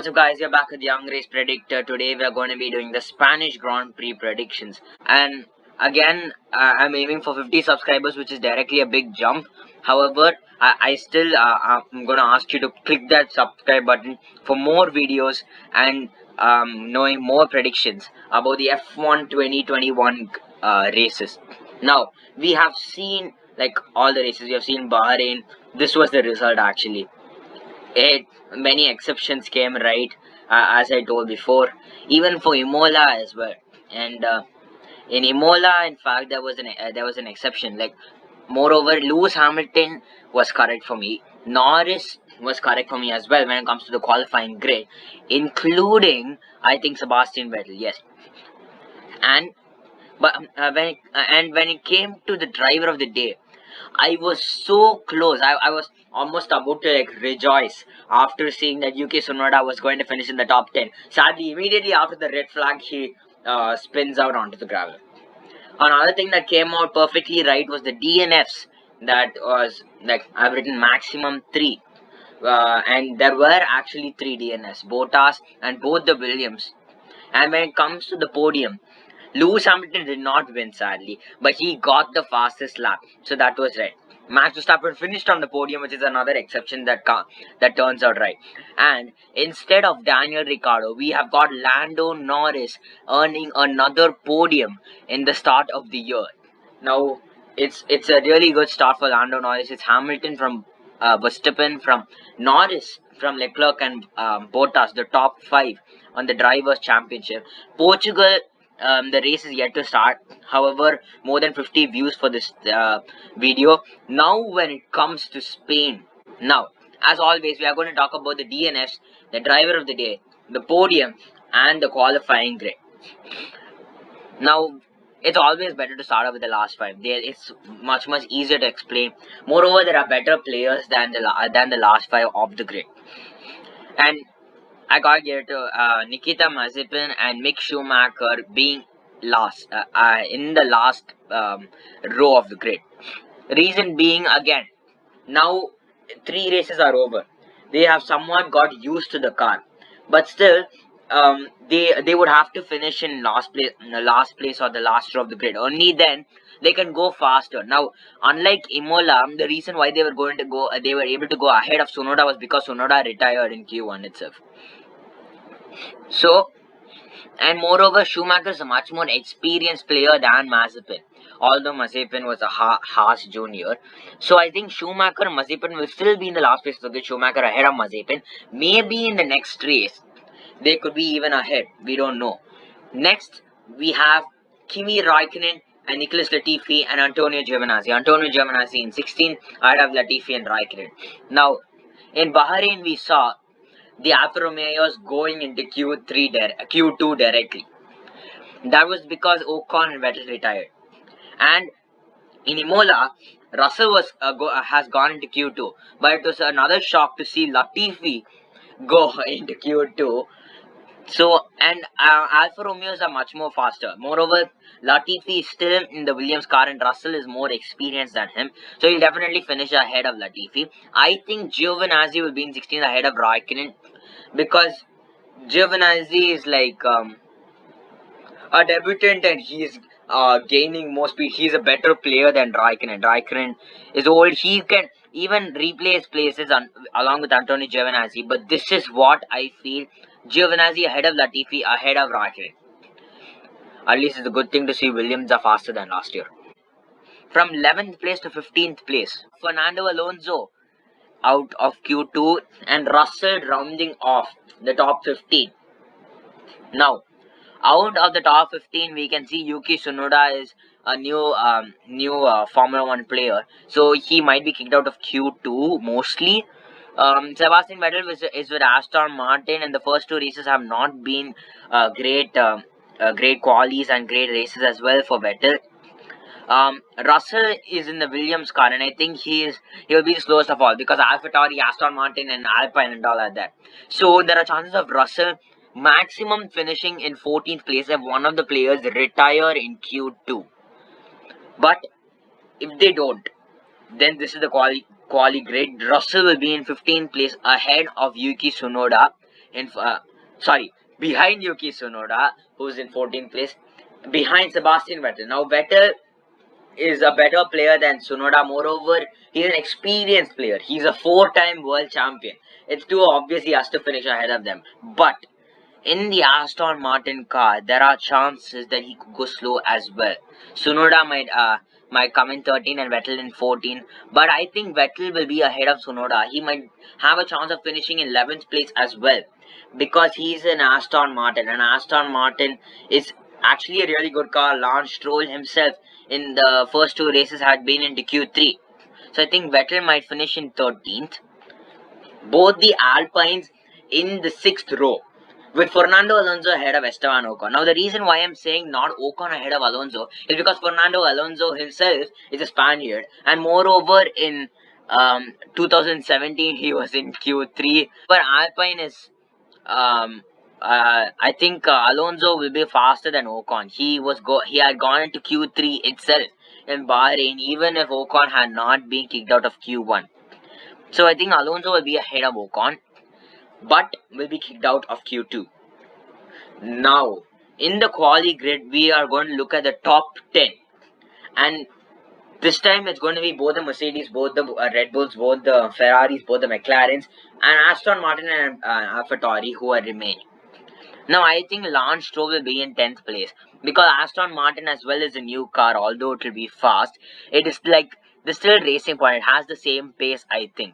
What's up guys, we're back with Young Race Predictor. Today we are going to be doing the Spanish Grand Prix predictions. And again, I'm aiming for 50 subscribers, which is directly a big jump. However, I still, I'm going to ask you to click that subscribe button for more videos and knowing more predictions about the F1 2021 races. Now, we have seen like all the races. We have seen Bahrain. This was the result actually. Many exceptions came right, as I told before, even for Imola as well. And in Imola, in fact, there was an exception. Like, moreover, Lewis Hamilton was correct for me. Norris was correct for me as well when it comes to the qualifying grid, including I think Sebastian Vettel. Yes, and when it came to the driver of the day, I was so close. I was almost about to like rejoice after seeing that Yuki Tsunoda was going to finish in the top 10. Sadly, immediately after the red flag, he spins out onto the gravel. Another thing that came out perfectly right was the DNFs. That was like I've written maximum 3. And there were actually 3 DNFs, Bottas and both the Williams. And when it comes to the podium, Lewis Hamilton did not win, sadly, but he got the fastest lap, so that was right. Max Verstappen finished on the podium, which is another exception that turns out right. And instead of Daniel Ricciardo, we have got Lando Norris earning another podium in the start of the year. Now, it's a really good start for Lando Norris. It's Hamilton from Verstappen, from Norris, from Leclerc and Bottas, the top 5 on the Drivers' Championship. Portugal, the race is yet to start. However, more than 50 views for this video. Now, when it comes to Spain, now, as always, we are going to talk about the DNFs, the driver of the day, the podium, and the qualifying grid. Now, it's always better to start off with the last 5. It's much easier to explain. Moreover, there are better players than the last 5 of the grid. And I got here to Nikita Mazepin and Mick Schumacher being last in the last row of the grid. Reason being, again, now 3 races are over. They have somewhat got used to the car, but still, they would have to finish in last place or the last row of the grid. Only then they can go faster. Now, unlike Imola, the reason why they were able to go ahead of Tsunoda was because Tsunoda retired in Q1 itself. So, and moreover, Schumacher is a much more experienced player than Mazepin. Although Mazepin was a Haas junior. So I think Schumacher and Mazepin will still be in the last place to get Schumacher ahead of Mazepin. Maybe in the next race, they could be even ahead. We don't know. Next, we have Kimi Raikkonen and Nicholas Latifi and Antonio Giovinazzi. Antonio Giovinazzi in 16th, ahead of Latifi and Raikkonen. Now, in Bahrain, we saw the Alfa Romeos going into Q2 directly. That was because Ocon and Vettel retired. And in Imola, Russell has gone into Q2. But it was another shock to see Latifi go into Q2. So, and Alfa Romeos are much more faster. Moreover, Latifi is still in the Williams car and Russell is more experienced than him. So, he'll definitely finish ahead of Latifi. I think Giovinazzi will be in 16th ahead of Raikkonen, because Giovinazzi is like a debutant and he's gaining more speed. He's a better player than Raikkonen. Raikkonen is old. He can even replace places along with Antonio Giovinazzi. But this is what I feel. Giovinazzi ahead of Latifi, ahead of Raikkonen. At least it's a good thing to see Williams are faster than last year. From 11th place to 15th place, Fernando Alonso out of Q2 and Russell rounding off the top 15. Now, out of the top 15, we can see Yuki Tsunoda is a new Formula 1 player. So, he might be kicked out of Q2 mostly. Sebastian Vettel is with Aston Martin, and the first 2 races have not been great qualies and great races as well for Vettel. Russell is in the Williams car, and I think he will be the slowest of all, because AlphaTauri, Aston Martin, and Alpine and all like that. So there are chances of Russell maximum finishing in 14th place if one of the players retire in Q2. But if they don't, then this is the quali grid. Russell will be in 15th place ahead of Yuki Tsunoda. sorry, behind Yuki Tsunoda, who's in 14th place, behind Sebastian Vettel. Now Vettel is a better player than Tsunoda. Moreover, he's an experienced player. He's a 4-time world champion. It's too obvious he has to finish ahead of them. But in the Aston Martin car, there are chances that he could go slow as well. Tsunoda might come in 13 and Vettel in 14, but I think Vettel will be ahead of Tsunoda. He might have a chance of finishing in 11th place as well, because he's an Aston Martin, and Aston Martin is actually a really good car. Lance Stroll himself in the first two races had been into Q3, so I think Vettel might finish in 13th. Both the Alpines in the 6th row, with Fernando Alonso ahead of Esteban Ocon. Now, the reason why I'm saying not Ocon ahead of Alonso is because Fernando Alonso himself is a Spaniard, and moreover, in 2017 he was in Q3. But Alpine is, I think Alonso will be faster than Ocon. He had gone into Q3 itself in Bahrain, even if Ocon had not been kicked out of Q1. So I think Alonso will be ahead of Ocon, but will be kicked out of Q2. Now, in the quali grid, we are going to look at the top 10. And this time it's going to be both the Mercedes, both the Red Bulls, both the Ferraris, both the McLarens, and Aston Martin and AlphaTauri who are remaining. Now, I think Lance Stroll will be in 10th place, because Aston Martin as well is a new car, although it will be fast. It is like the still Racing Point. It has the same pace, I think.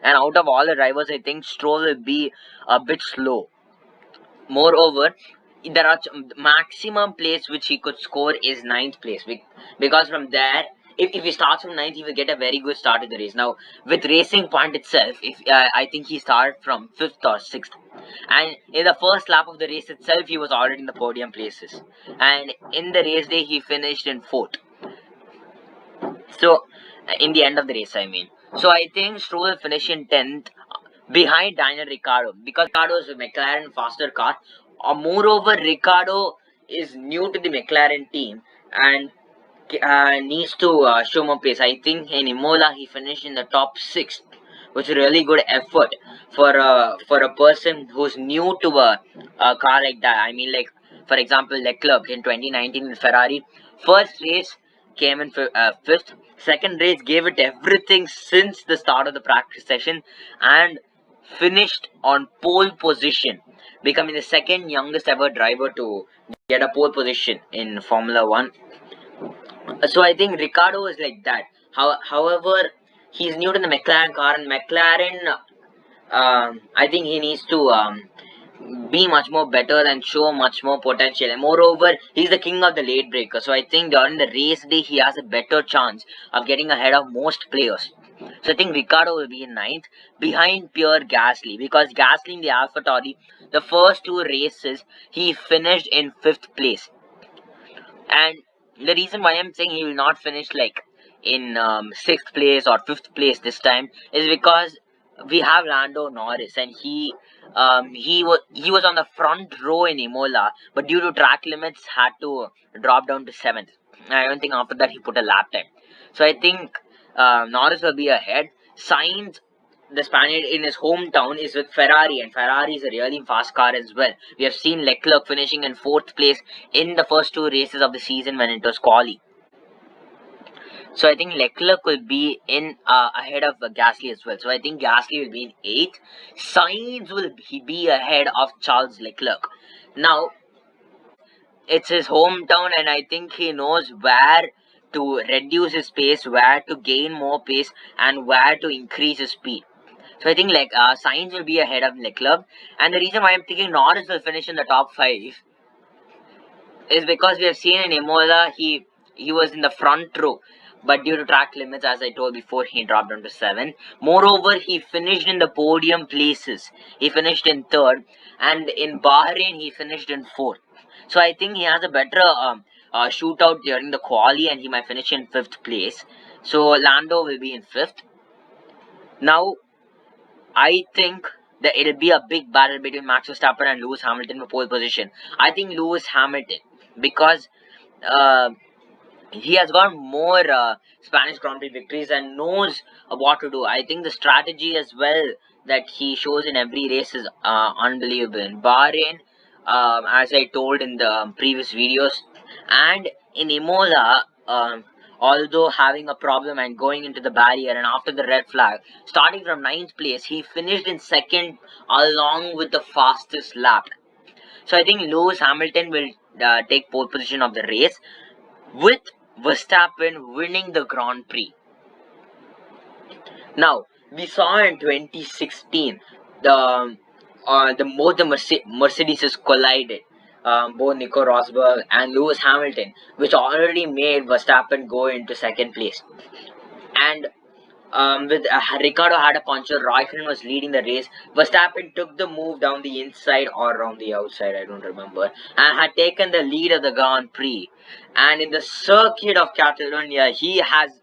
And out of all the drivers, I think Stroll will be a bit slow. Moreover, there are maximum place which he could score is 9th place, because from there, if he starts from 9th, he will get a very good start to the race. Now, with Racing Point itself, if I think he started from 5th or 6th, and in the first lap of the race itself, he was already in the podium places, and in the race day, he finished in 4th. So, in the end of the race, I mean. So, I think Stroll will finish in 10th behind Daniel Ricciardo, because Ricciardo is a McLaren faster car. Moreover, Ricciardo is new to the McLaren team and needs to show more pace. I think in Imola he finished in the top 6, which is a really good effort for a person who's new to a car like that. I mean, like, for example, Leclerc in 2019 in Ferrari, first race came in 5th, second race gave it everything since the start of the practice session, and finished on pole position, becoming the second youngest ever driver to get a pole position in Formula 1. So I think Ricciardo is like that. However, he's new to the McLaren car, and McLaren, I think he needs to be much more better and show much more potential. And moreover, he's the king of the late breaker. So I think during the race day, he has a better chance of getting ahead of most players. So I think Ricciardo will be in 9th, behind Pierre Gasly, because Gasly in the AlphaTauri, the first two races, he finished in 5th place. And the reason why I'm saying he will not finish like in 6th place or 5th place this time is because we have Lando Norris, and he was on the front row in Imola, but due to track limits had to drop down to 7th. I don't think after that he put a lap time. So I think Norris will be ahead. Sainz, the Spaniard in his hometown, is with Ferrari, and Ferrari is a really fast car as well. We have seen Leclerc finishing in 4th place in the first two races of the season when it was quali. So I think Leclerc will be in ahead of Gasly as well. So I think Gasly will be in 8th. Sainz will be ahead of Charles Leclerc. Now, it's his hometown, and I think he knows where to reduce his pace, where to gain more pace, and where to increase his speed. So I think Sainz will be ahead of Leclerc, and the reason why I'm thinking Norris will finish in the top 5 is because we have seen in Imola he was in the front row, but due to track limits, as I told before, he dropped down to 7. Moreover, he finished in the podium places. He finished in 3rd, and in Bahrain he finished in 4th. So I think he has a better shootout during the quali, and he might finish in 5th place. So Lando will be in 5th. Now, I think that it'll be a big battle between Max Verstappen and Lewis Hamilton for pole position. I think Lewis Hamilton, because he has got more Spanish Grand Prix victories and knows what to do. I think the strategy as well that he shows in every race is unbelievable. In Bahrain, as I told in the previous videos, and in Imola, although having a problem and going into the barrier and after the red flag, starting from 9th place, he finished in 2nd along with the fastest lap. So I think Lewis Hamilton will take pole position of the race, with Verstappen winning the Grand Prix. Now, we saw in 2016 the Mercedes collided, both Nico Rosberg and Lewis Hamilton, which already made Verstappen go into 2nd place. And with Ricardo had a puncture, Raikkonen was leading the race. Verstappen took the move down the inside or around the outside, I don't remember, and had taken the lead of the Grand Prix. And in the circuit of Catalonia, he has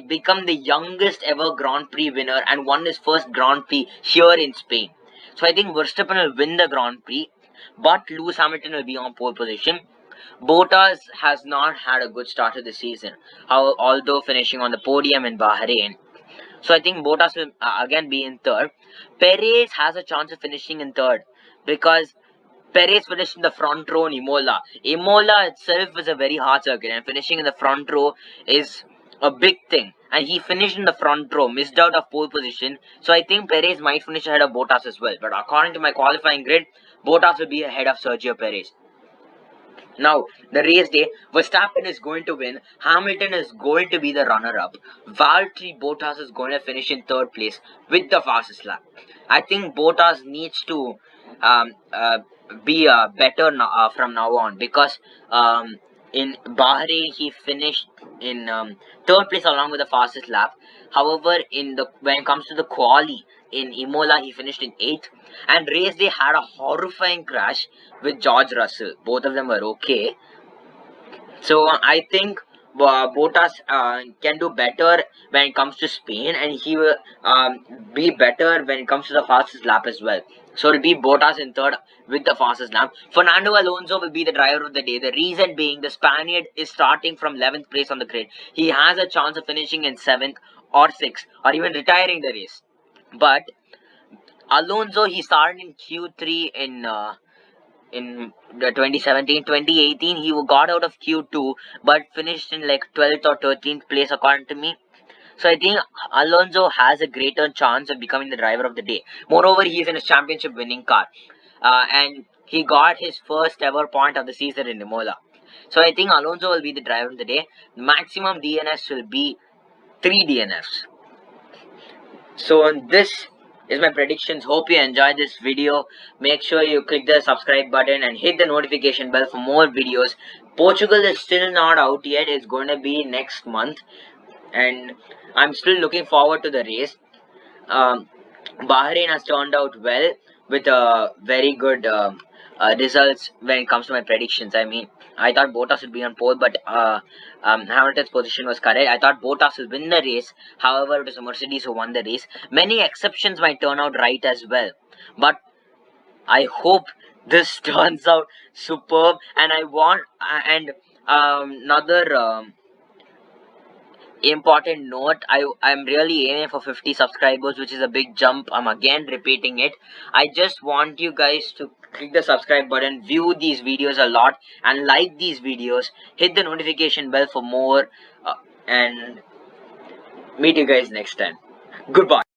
become the youngest ever Grand Prix winner and won his first Grand Prix here in Spain. So I think Verstappen will win the Grand Prix, but Lewis Hamilton will be on pole position. Bottas has not had a good start to the season, although finishing on the podium in Bahrain. So I think Bottas will again be in 3rd. Perez has a chance of finishing in 3rd because Perez finished in the front row in Imola. Imola itself is a very hard circuit, and finishing in the front row is a big thing. And he finished in the front row, missed out of pole position. So I think Perez might finish ahead of Bottas as well. But according to my qualifying grid, Bottas will be ahead of Sergio Perez. Now, the race day, Verstappen is going to win, Hamilton is going to be the runner-up, Valtteri Bottas is going to finish in 3rd place with the fastest lap. I think Bottas needs to be better from now on, because in Bahrain he finished in 3rd place along with the fastest lap. However, when it comes to the quali in Imola, he finished in 8th. And race day had a horrifying crash with George Russell. Both of them were okay. So I think Bottas can do better when it comes to Spain, and he will be better when it comes to the fastest lap as well. So it will be Bottas in 3rd with the fastest lap. Fernando Alonso will be the driver of the day. The reason being, the Spaniard is starting from 11th place on the grid. He has a chance of finishing in 7th or 6th or even retiring the race. But Alonso, he started in Q3 in the 2017, 2018. He got out of Q2, but finished in like 12th or 13th place according to me. So I think Alonso has a greater chance of becoming the driver of the day. Moreover, he is in a championship winning car, and he got his first ever point of the season in Imola. So I think Alonso will be the driver of the day. Maximum DNFs will be 3 DNFs. So this is my predictions. Hope you enjoyed this video. Make sure you click the subscribe button and hit the notification bell for more videos. Portugal is still not out yet. It's going to be next month, and I'm still looking forward to the race. Bahrain has turned out well with very good results when it comes to my predictions. I mean, I thought Bottas would be on pole, but Hamilton's position was correct. I thought Bottas will win the race. However, it was a Mercedes who won the race. Many exceptions might turn out right as well, but I hope this turns out superb. And I want another important note, I'm really aiming for 50 subscribers, which is a big jump. I'm again repeating it. I just want you guys to click the subscribe button, view these videos a lot, and like these videos. Hit the notification bell for more, and meet you guys next time. Goodbye.